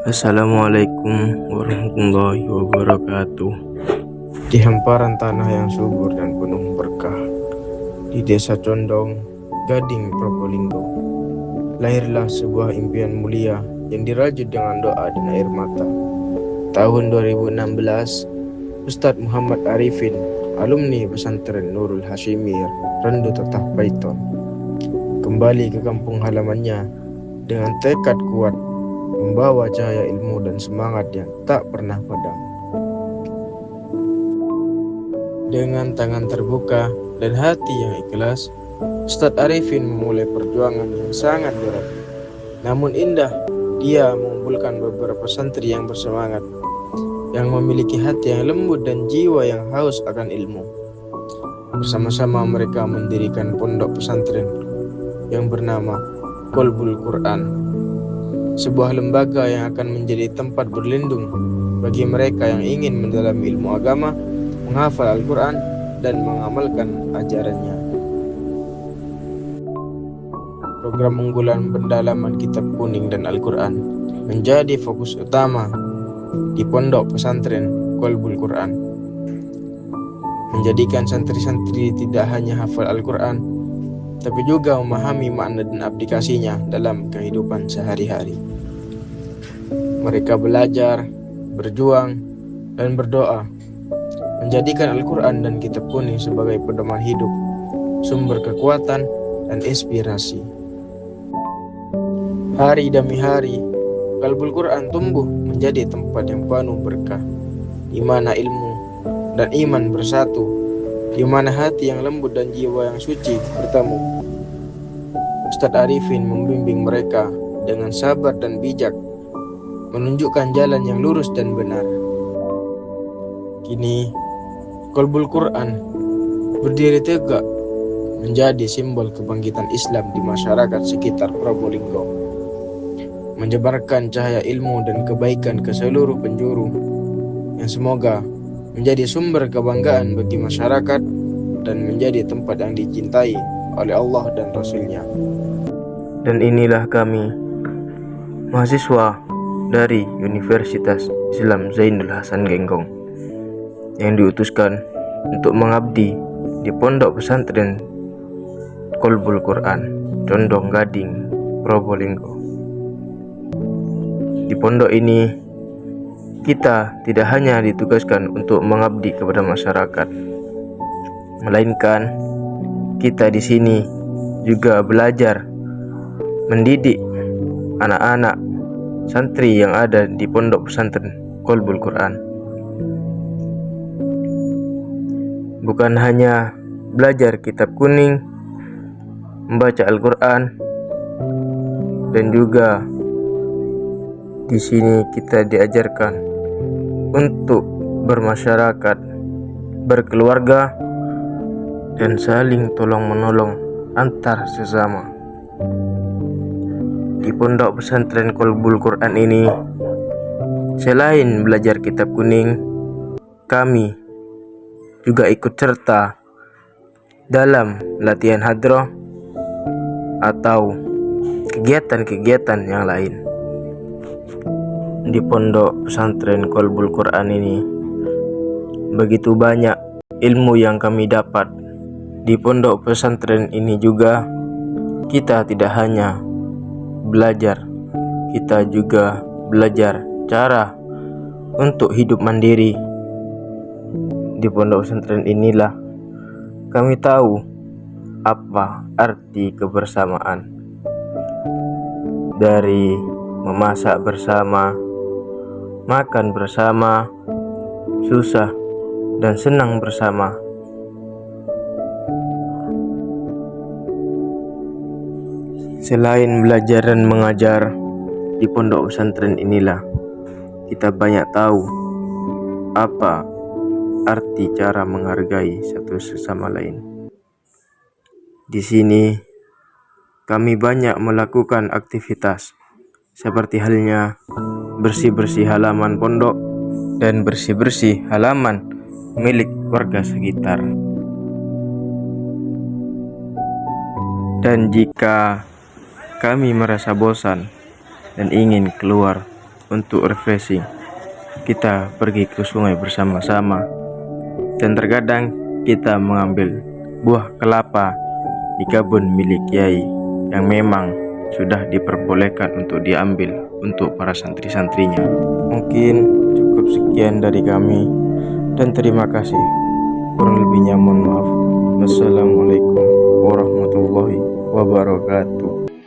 Assalamualaikum warahmatullahi wabarakatuh. Di hamparan tanah yang subur dan penuh berkah, di desa Condong, Gading, Probolinggo, lahirlah sebuah impian mulia yang dirajut dengan doa dan air mata. Tahun 2016, Ustadz Muhammad Arifin, alumni pesantren Nurul Hashimiyah, Rendu Tetah Paiton, kembali ke kampung halamannya dengan tekad kuat membawa cahaya ilmu dan semangat yang tak pernah padam. Dengan tangan terbuka dan hati yang ikhlas, Ustadz Arifin memulai perjuangan yang sangat berat. Namun indah, dia mengumpulkan beberapa santri yang bersemangat, yang memiliki hati yang lembut dan jiwa yang haus akan ilmu. Bersama-sama mereka mendirikan pondok pesantren yang bernama Qalbul Quran, sebuah lembaga yang akan menjadi tempat berlindung bagi mereka yang ingin mendalami ilmu agama, menghafal Al-Quran, dan mengamalkan ajarannya. Program unggulan pendalaman kitab kuning dan Al-Quran menjadi fokus utama di pondok pesantren Qalbul Quran, menjadikan santri-santri tidak hanya hafal Al-Quran, tapi juga memahami makna dan aplikasinya dalam kehidupan sehari-hari. Mereka belajar, berjuang, dan berdoa, menjadikan Al-Quran dan kitab kuning sebagai pedoman hidup, sumber kekuatan, dan inspirasi. Hari demi hari, Qalbul Quran tumbuh menjadi tempat yang penuh berkah, di mana ilmu dan iman bersatu, di mana hati yang lembut dan jiwa yang suci bertemu. Ustadz Arifin membimbing mereka dengan sabar dan bijak, menunjukkan jalan yang lurus dan benar. Kini, Qalbul Quran berdiri tegak menjadi simbol kebangkitan Islam di masyarakat sekitar Probolinggo, menyebarkan cahaya ilmu dan kebaikan ke seluruh penjuru, yang semoga menjadi sumber kebanggaan bagi masyarakat dan menjadi tempat yang dicintai oleh Allah dan Rasul-Nya. Dan inilah kami, mahasiswa dari Universitas Islam Zainul Hasan Genggong, yang diutuskan untuk mengabdi di pondok pesantren Qalbul Quran, Condong Gading, Probolinggo. Di pondok ini, kita tidak hanya ditugaskan untuk mengabdi kepada masyarakat, melainkan kita di sini juga belajar mendidik anak-anak santri yang ada di pondok pesantren Qalbul Quran. Bukan hanya belajar kitab kuning, membaca Al-Quran, dan juga di sini kita diajarkan untuk bermasyarakat, berkeluarga, dan saling tolong-menolong antar sesama. Di pondok pesantren Qalbul Quran ini, selain belajar kitab kuning, kami juga ikut serta dalam latihan hadroh atau kegiatan-kegiatan yang lain. Di pondok pesantren Qalbul Quran ini, begitu banyak ilmu yang kami dapat. Di pondok pesantren ini juga kita tidak hanya belajar, kita juga belajar cara untuk hidup mandiri. Di pondok pesantren inilah kami tahu apa arti kebersamaan, dari memasak bersama, makan bersama, susah dan senang bersama. Selain belajar dan mengajar, di pondok pesantren inilah kita banyak tahu apa arti cara menghargai satu sesama lain. Di sini kami banyak melakukan aktivitas seperti halnya bersih-bersih halaman pondok dan bersih-bersih halaman milik warga sekitar. Dan jika kami merasa bosan dan ingin keluar, untuk refreshing. Kita pergi ke sungai bersama-sama, dan terkadang kita mengambil buah kelapa di kebun milik Kiai yang memang sudah diperbolehkan untuk diambil untuk para santri-santrinya. Mungkin cukup sekian dari kami, dan terima kasih. Kurang lebihnya mohon maaf. Wassalamualaikum warahmatullahi wabarakatuh.